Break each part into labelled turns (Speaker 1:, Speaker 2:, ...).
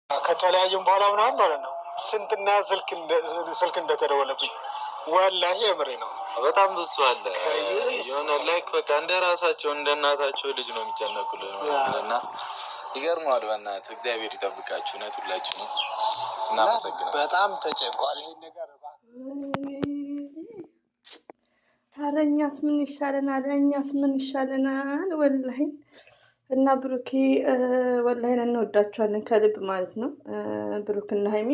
Speaker 1: ከተለያየም በኋላ ምናምን ማለት ነው ስንትና ስልክ እንደተደወለብኝ ወላሂ የምሬ ነው።
Speaker 2: በጣም ብዙ አለ የሆነ ላይክ በቃ እንደ ራሳቸው እንደ እናታቸው ልጅ ነው የሚጨነቁልን እና ይገርማል። በእናትህ እግዚአብሔር ይጠብቃችሁ። እውነት ሁላችሁ ነው እናመሰግናለን።
Speaker 1: በጣም ተጨንቋል ይሄን ነገር
Speaker 3: ታረኛስ ምን ይሻለናል? እኛስ ምን ይሻለናል? ወላሂ እና ብሩኬ ወላሂ እንወዳቸዋለን ከልብ ማለት ነው። ብሩክና ሀይሚ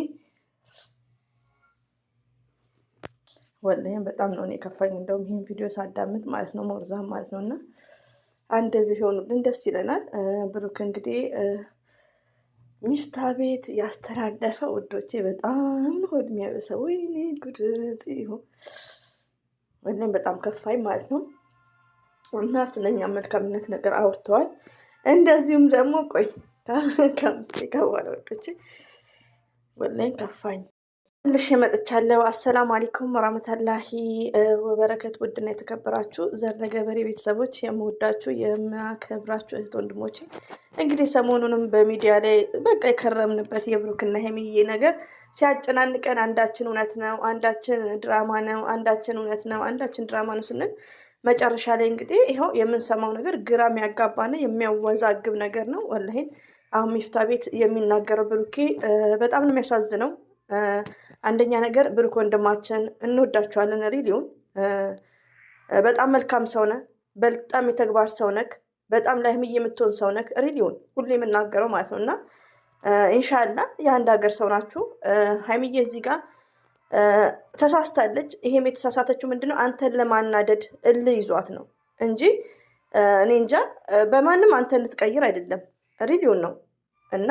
Speaker 3: ወላሂ በጣም ነው እኔ ከፋኝ። እንደውም ይሄን ቪዲዮ ሳዳምጥ ማለት ነው ሞርዛም ማለት ነው እና አንድ ቢሆኑልን ደስ ይለናል። ብሩክ እንግዲህ ሚፍታ ቤት ያስተላለፈ ውዶቼ በጣም ነው የሚያበሰው። ወይኔ ጉድ ጽዩ ወላሂ በጣም ከፋኝ ማለት ነው። እና ስለኛ መልካምነት ነገር አውርተዋል። እንደዚሁም ደግሞ ቆይ ከምስቴ ከዋለ ወዶቼ ወላሂ ከፋኝ። ልሽ መጥቻለሁ። አሰላሙ አለይኩም ወራህመቱላሂ ወበረከቱ። ውድና የተከበራችሁ ዘርነገበሬ ቤተሰቦች የምወዳችሁ የማከብራችሁ እህት ወንድሞቼ እንግዲህ ሰሞኑንም በሚዲያ ላይ በቃ የከረምንበት የብሩክና ሀይሚዬ ነገር ሲያጨናንቀን አንዳችን እውነት ነው፣ አንዳችን ድራማ ነው፣ አንዳችን እውነት ነው፣ አንዳችን ድራማ ነው ስንል መጨረሻ ላይ እንግዲህ ይኸው የምንሰማው ነገር ግራ የሚያጋባና የሚያወዛግብ ነገር ነው። ወላሂ አሁን ሚፍታ ቤት የሚናገረው ብሩኬ በጣም ነው የሚያሳዝነው። አንደኛ ነገር ብሩክ ወንድማችን እንወዳቸዋለን። ሪሊውን በጣም መልካም ሰው ነህ፣ በጣም የተግባር ሰው ነህ፣ በጣም ለሀይሚዬ የምትሆን ሰው ነህ። ሪሊውን ሁሉ የምናገረው ማለት ነው እና ኢንሻአላህ የአንድ ሀገር ሰው ናችሁ። ሀይሚዬ እዚህ ጋር ተሳስታለች። ይሄም የተሳሳተችው ምንድነው አንተን ለማናደድ እልህ ይዟት ነው እንጂ እኔ እንጃ በማንም አንተን ልትቀይር አይደለም። ሪሊውን ነው እና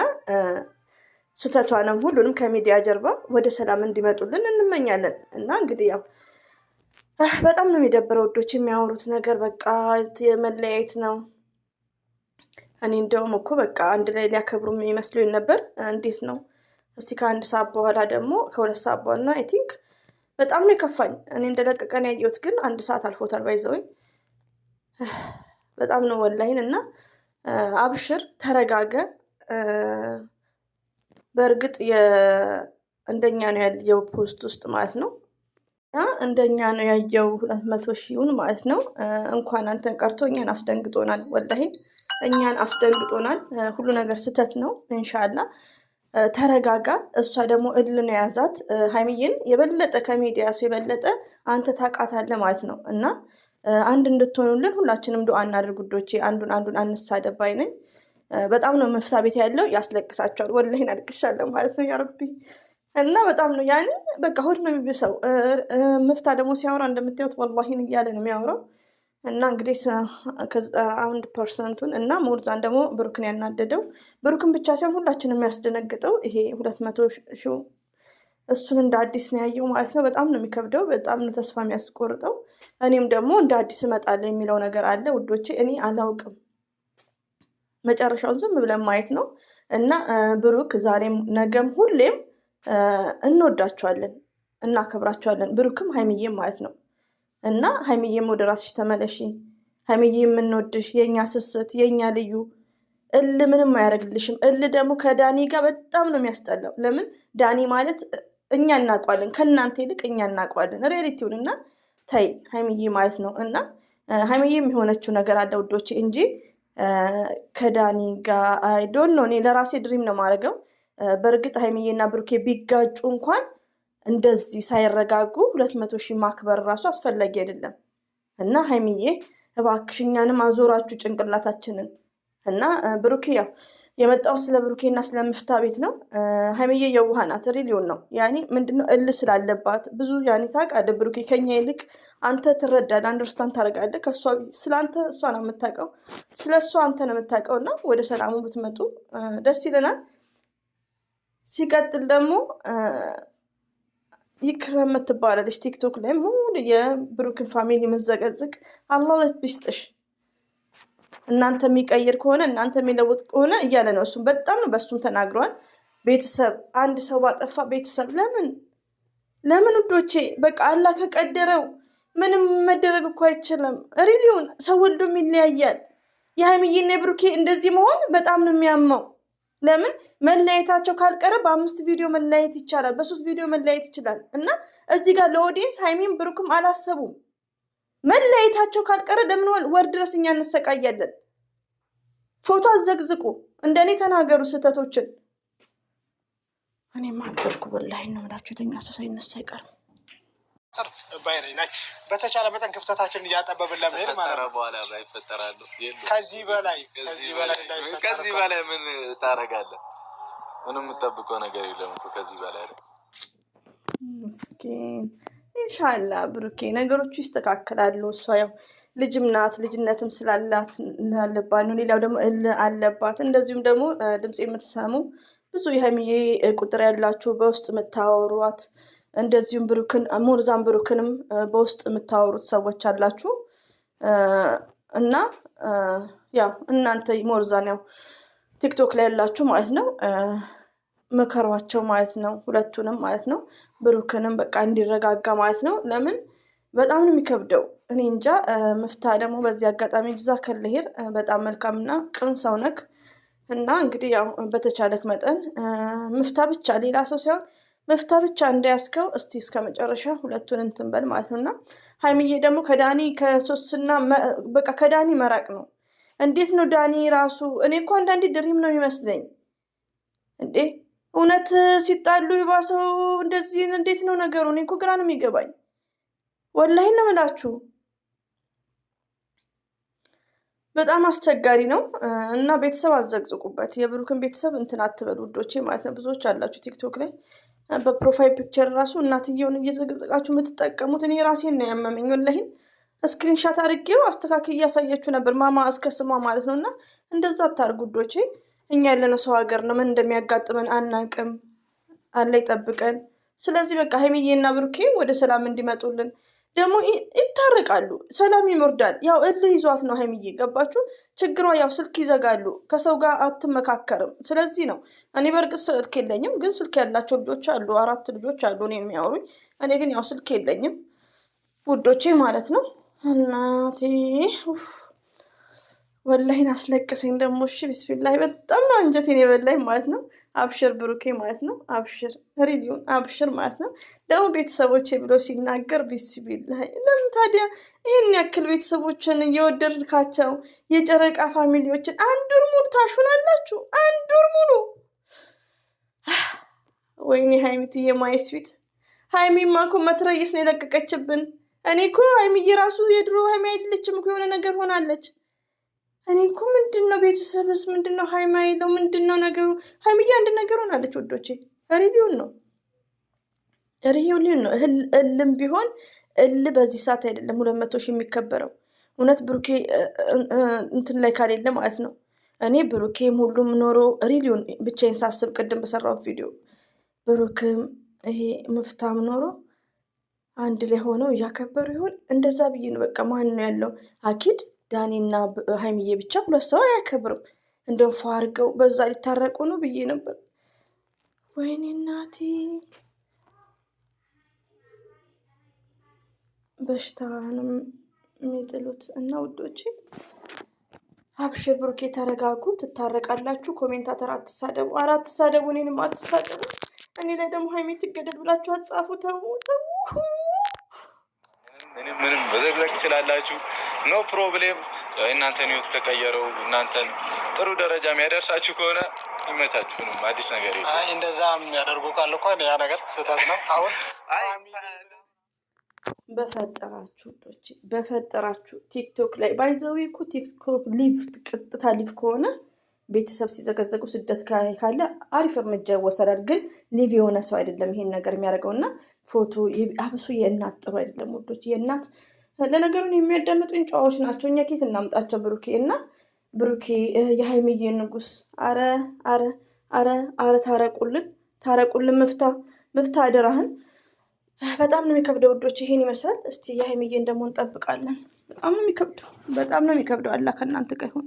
Speaker 3: ስተቷንም ሁሉንም ከሚዲያ ጀርባ ወደ ሰላም እንዲመጡልን እንመኛለን። እና እንግዲህ ያው በጣም ነው የሚደብረው ወዶች የሚያወሩት ነገር በቃ የመለያየት ነው። እኔ እንደውም እኮ በቃ አንድ ላይ ሊያከብሩ የሚመስሉኝ ነበር። እንዴት ነው እስቲ ከአንድ ሰዓት በኋላ ደግሞ ከሁለት ሰዓት በኋላ አይ ቲንክ በጣም ነው የከፋኝ። እኔ እንደለቀቀን ያየሁት ግን አንድ ሰዓት አልፎታል። ባይዘወይ በጣም ነው ወላሂን። እና አብሽር ተረጋገ። በእርግጥ እንደኛ ነው ያየው ፖስት ውስጥ ማለት ነው እንደኛ ነው ያየው 200,000 ማለት ነው። እንኳን አንተን ቀርቶ እኛን አስደንግጦናል። ወላሂ እኛን አስደንግጦናል። ሁሉ ነገር ስተት ነው። ኢንሻአላህ ተረጋጋ። እሷ ደግሞ እልን ያዛት ሀይሚዬን የበለጠ ከሚዲያ የበለጠ አንተ ታውቃታለህ ማለት ነው። እና አንድ እንድትሆኑልን ሁላችንም ዱአ እናድርግ ውዶቼ። አንዱን አንሳደብ ባይ ነኝ። በጣም ነው መፍታ ቤት ያለው ያስለቅሳቸዋል። ወላሂ አልቅሻለሁ ማለት ነው ያ ረቢ። እና በጣም ነው ያኔ በቃ ሆድ ነው የሚብሰው። መፍታ ደግሞ ሲያወራ እንደምታዩት ወላሂ እያለ ነው የሚያወራው። እና እንግዲህ ከ91% እና ሞርዛን ደግሞ ብሩክን ያናደደው ብሩክን ብቻ ሳይሆን ሁላችንም የሚያስደነግጠው ይሄ 200,000 እሱን እንደ አዲስ ነው ያየው ማለት ነው። በጣም ነው የሚከብደው። በጣም ነው ተስፋ የሚያስቆርጠው። እኔም ደግሞ እንደ አዲስ እመጣለሁ የሚለው ነገር አለ ውዶቼ። እኔ አላውቅም መጨረሻውን ዝም ብለን ማየት ነው። እና ብሩክ ዛሬም ነገም ሁሌም እንወዳቸዋለን፣ እናከብራቸዋለን። ብሩክም ሀይሚዬም ማለት ነው። እና ሀይሚዬም ወደ ራስሽ ተመለሺ። ሀይሚዬ የምንወድሽ የኛ ስስት የኛ ልዩ ምንም አያደርግልሽም። ደግሞ ከዳኒ ጋር በጣም ነው የሚያስጠላው። ለምን ዳኒ ማለት እኛ እናውቀዋለን፣ ከእናንተ ይልቅ እኛ እናውቀዋለን ሪያሊቲውን። እና ታይ ሀይሚዬ ማለት ነው። እና ሀይሚዬም የሆነችው ነገር አለ ውዶቼ እንጂ ከዳኒ ጋር አይ ዶንት ኖ። እኔ ለራሴ ድሪም ነው ማድረገው። በእርግጥ ሀይሚዬና ብሩኬ ቢጋጩ እንኳን እንደዚህ ሳይረጋጉ 200,000 ማክበር ራሱ አስፈላጊ አይደለም። እና ሀይሚዬ እባክሽ እኛንም አዞራችሁ ጭንቅላታችንን። እና ብሩኬ ያው የመጣው ስለ ብሩኬና ስለ ምፍታ ቤት ነው። ሀይሚዬ የዋህ ናት። ሪሊውን ነው ያኔ ምንድነው እልህ ስላለባት ብዙ ያኔ ታውቃለህ። ብሩኬ ከኛ ይልቅ አንተ ትረዳለህ፣ አንደርስታንድ ታደርጋለህ። ከሷ ስለአንተ እሷ ነው የምታውቀው፣ ስለ እሷ አንተ ነው የምታውቀው። እና ወደ ሰላሙ ብትመጡ ደስ ይለናል። ሲቀጥል ደግሞ ይክረም የምትባላለች ቲክቶክ ላይ ሙሉ የብሩክን ፋሚሊ መዘቀዝቅ አላህ ይስጥሽ። እናንተ የሚቀይር ከሆነ እናንተ የሚለውጥ ከሆነ እያለ ነው። እሱም በጣም ነው በሱም ተናግሯል። ቤተሰብ አንድ ሰው ባጠፋ ቤተሰብ ለምን ውዶቼ በቃ አላህ ከቀደረው ምንም መደረግ እኮ አይችልም። ሪሊውን ሰው ወልዶም ይለያያል። የሀይሚዬና የብሩኬ እንደዚህ መሆን በጣም ነው የሚያመው። ለምን መለያየታቸው ካልቀረ በ5 ቪዲዮ መለያየት ይቻላል፣ በ3 ቪዲዮ መለያየት ይችላል። እና እዚህ ጋር ለኦዲየንስ ሃይሚም ብሩክም አላሰቡም። መለያየታቸው ካልቀረ ለምን ወር ድረስ እኛ እንሰቃያለን? ፎቶ አዘግዝቁ፣ እንደኔ ተናገሩ ስህተቶችን። እኔ ማንበርኩ ወላሂ ነው የምላችሁ። የተኛ ሰው ሳይነሳ አይቀርም።
Speaker 1: በተቻለ መጠን ክፍተታችንን እያጠበብን ለመሄድ ማለት ነው።
Speaker 2: በኋላ ይፈጠራሉ።
Speaker 1: ከዚህ በላይ
Speaker 2: ምን ታረጋለህ? ምንም የምጠብቀው ነገር የለም እኮ ከዚህ በላይ ነው።
Speaker 3: ምስኪን ኢንሻአላህ ብሩኬ ነገሮቹ ይስተካከላሉ። እሷ ያው ልጅም ናት፣ ልጅነትም ስላላት አለባት ነው። ሌላው ደግሞ አለባት። እንደዚሁም ደግሞ ድምጽ የምትሰሙ ብዙ የሃይሚዬ ቁጥር ያላችሁ በውስጥ የምታወሯት እንደዚሁም ብሩክን ሞርዛን ብሩክንም በውስጥ የምታወሩት ሰዎች አላችሁ እና ያው እናንተ ሞርዛን ያው ቲክቶክ ላይ ያላችሁ ማለት ነው መከሯቸው ማለት ነው፣ ሁለቱንም ማለት ነው። ብሩክንም በቃ እንዲረጋጋ ማለት ነው። ለምን በጣም ነው የሚከብደው። እኔ እንጃ። መፍታ ደግሞ በዚህ አጋጣሚ ጀዛከልህ በጣም መልካምና ቅን ሰው ነክ እና እንግዲህ ያው በተቻለክ መጠን መፍታ ብቻ ሌላ ሰው ሳይሆን መፍታ ብቻ እንዳያስከው እስቲ እስከ መጨረሻ ሁለቱን እንትን በል ማለት ነውና ሃይሚዬ ደግሞ ከዳኒ ከሶስና በቃ ከዳኒ መራቅ ነው። እንዴት ነው ዳኒ ራሱ? እኔ እኮ አንዳንዴ ድሪም ነው የሚመስለኝ እንዴ እውነት ሲጣሉ ይባሰው እንደዚህ እንዴት ነው ነገሩ? እኔ እኮ ግራ ነው የሚገባኝ ወላሂ ነው የምላችሁ። በጣም አስቸጋሪ ነው እና ቤተሰብ አዘግዝቁበት። የብሩክን ቤተሰብ እንትን አትበሉ ውዶቼ ማለት ነው። ብዙዎች አላችሁ ቲክቶክ ላይ በፕሮፋይል ፒክቸር ራሱ እናትየውን እየዘገዘቃችሁ የምትጠቀሙት። እኔ ራሴን ነው ያመመኝ ወላሂ። ስክሪንሻት አድርጌው አስተካክዬ እያሳያችሁ ነበር ማማ እስከ ስሟ ማለት ነው። እና እንደዛ አታርጉ ውዶቼ። እኛ ያለነው ሰው ሀገር ነው፣ ምን እንደሚያጋጥመን አናቅም። አለ ይጠብቀን። ስለዚህ በቃ ሃይሚዬና ብሩኬ ወደ ሰላም እንዲመጡልን ደግሞ ይታረቃሉ፣ ሰላም ይወርዳል። ያው እልህ ይዟት ነው ሃይሚዬ፣ ገባችሁ? ችግሯ ያው ስልክ ይዘጋሉ፣ ከሰው ጋር አትመካከርም። ስለዚህ ነው እኔ በእርግጥ ስልክ የለኝም፣ ግን ስልክ ያላቸው ልጆች አሉ፣ 4 ልጆች አሉ እኔ የሚያወሩኝ። እኔ ግን ያው ስልክ የለኝም ውዶቼ ማለት ነው። እናቴ ወላሂን አስለቀሰኝ ደግሞ። እሺ ቢስሚላህ በጣም ነው አንጀቴን የበላኝ ማለት ነው። አብሽር ብሩኬ ማለት ነው። አብሽር ሪሊውን አብሽር ማለት ነው። ደግሞ ቤተሰቦቼ ብሎ ሲናገር ቢስሚላህ ለምን ታዲያ ይህን ያክል ቤተሰቦችን እየወደድካቸው የጨረቃ ፋሚሊዎችን አንድ ወር ሙሉ ታሹናላችሁ? አንድ ወር ሙሉ ወይኔ ሃይሚትዬ ማይስዊት። ሃይሚማ እኮ መትረየስ ነው የለቀቀችብን። እኔ እኮ ሃይሚዬ ራሱ የድሮ ሃይሚ አይደለችም እኮ የሆነ ነገር ሆናለች። እኔ እኮ ምንድነው ቤተሰብስ ምንድነው ሃይሚ አይለው ምንድነው ነገሩ? ሃይሚዬ አንድ ነገር ሆናለች ወዶቼ። ሪሊውን ነው እልም ቢሆን በዚህ ሰዓት አይደለም 200 ሺህ የሚከበረው። እውነት ብሩኬ እንትን ላይ ካሌለ ማለት ነው። እኔ ብሩኬም ሁሉም ኖሮ ሪሊውን ብቻዬን ሳስብ ቅድም በሰራው ቪዲዮ ብሩክም ይሄ መፍታም ኖሮ አንድ ላይ ሆነው እያከበሩ ይሆን? እንደዛ ብዬ ነው በቃ። ማን ነው ያለው? አኪድ ዳኒና ሃይሚዬ ብቻ 2 ሰው አያከብርም። እንደውም ፋርገው በዛ ሊታረቁ ነው ብዬ ነበር። ወይኔ እናቴ በሽታንም የሚጥሉት እና ውዶቼ አብሽር ብሩኬ ተረጋጉ፣ ትታረቃላችሁ። ኮሜንታተር አትሳደቡ፣ አትሳደቡ፣ እኔንም አትሳደቡ። እኔ ላይ ደግሞ ሃይሚ ትገደል ብላችሁ አትጻፉ። ተው
Speaker 2: ምንም መዘግዘግ ትችላላችሁ፣ ኖ ፕሮብሌም። እናንተን ህይወት ከቀየረው እናንተን ጥሩ ደረጃ የሚያደርሳችሁ ከሆነ ይመቻችሁ። ምንም አዲስ ነገር የለም።
Speaker 1: እንደዛ የሚያደርጉ ካለ እኮ ያ ነገር ስህተት ነው። አሁን
Speaker 3: በፈጠራችሁ ቲክቶክ ላይ ባይዘዊ እኮ ቲክቶክ ሊቭ ቀጥታ ሊቭ ከሆነ ቤተሰብ ሲዘገዘቁ ስደት ካለ አሪፍ እርምጃ ይወሰዳል። ግን ሊቭ የሆነ ሰው አይደለም ይሄን ነገር የሚያደርገው እና ፎቶ አብሶ የእናት ጥሩ አይደለም ወዶች። የእናት ለነገሩን የሚያዳምጡኝ ጨዋዎች ናቸው። እኛ ኬት እናምጣቸው? ብሩኬ እና ብሩኬ የሃይሚዬ ንጉስ። አረ ታረቁልን። መፍታ አደራህን። በጣም ነው የሚከብደው ወዶች። ይሄን ይመስላል። እስቲ የሃይሚዬን ደግሞ እንጠብቃለን። በጣም ነው የሚከብደው። አላህ ከእናንተ ጋር ይሁን።